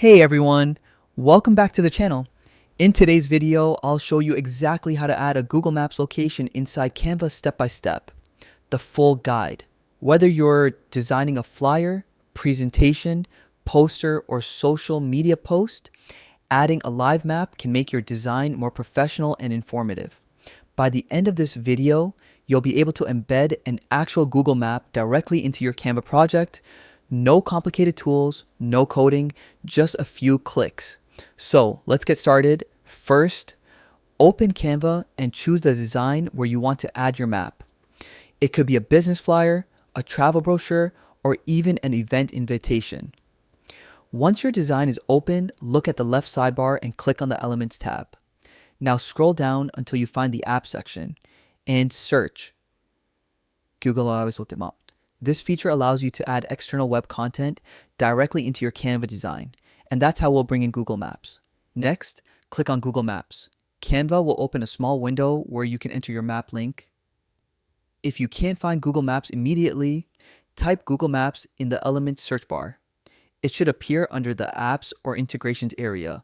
Hey everyone, welcome back to the channel. In today's video, I'll show you exactly how to add a Google Maps location inside Canva step by step. The full guide. Whether you're designing a flyer, presentation, poster, or social media post, adding a live map can make your design more professional and informative. By the end of this video, you'll be able to embed an actual Google map directly into your Canva project. No complicated tools, no coding, just a few clicks. So let's get started. First, open Canva and choose the design where you want to add your map. It could be a business flyer, a travel brochure, or even an event invitation. Once your design is open, look at the left sidebar and click on the Elements tab. Now scroll down until you find the App section and search. Google always looked them up. This feature allows you to add external web content directly into your Canva design, and that's how we'll bring in Google Maps. Next, click on Google Maps. Canva will open a small window where you can enter your map link. If you can't find Google Maps immediately, type Google Maps in the Elements search bar. It should appear under the Apps or Integrations area.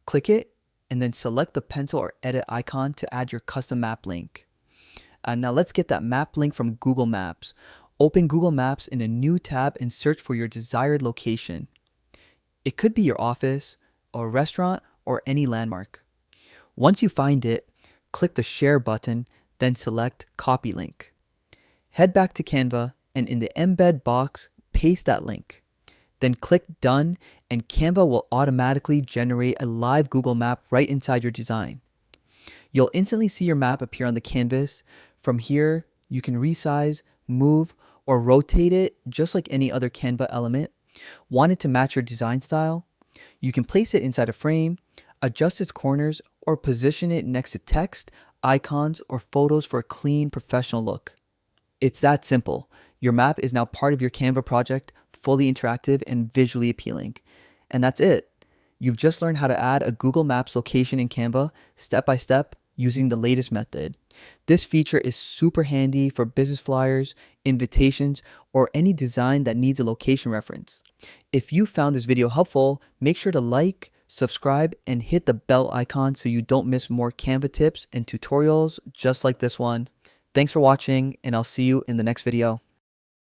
Click it, and then select the pencil or edit icon to add your custom map link. Now let's get that map link from Google Maps. Open Google Maps in a new tab and search for your desired location. It could be your office, a restaurant, or any landmark. Once you find it, click the Share button, then select Copy Link. Head back to Canva and in the Embed box, paste that link. Then click Done and Canva will automatically generate a live Google map right inside your design. You'll instantly see your map appear on the canvas. From here, you can resize, move, or rotate it just like any other Canva element. Want it to match your design style? You can place it inside a frame, adjust its corners, or position it next to text, icons, or photos for a clean, professional look. It's that simple. Your map is now part of your Canva project, fully interactive and visually appealing. And that's it. You've just learned how to add a Google Maps location in Canva step by step using the latest method. This feature is super handy for business flyers, invitations, or any design that needs a location reference. If you found this video helpful, make sure to like, subscribe, and hit the bell icon so you don't miss more Canva tips and tutorials just like this one. Thanks for watching, and I'll see you in the next video.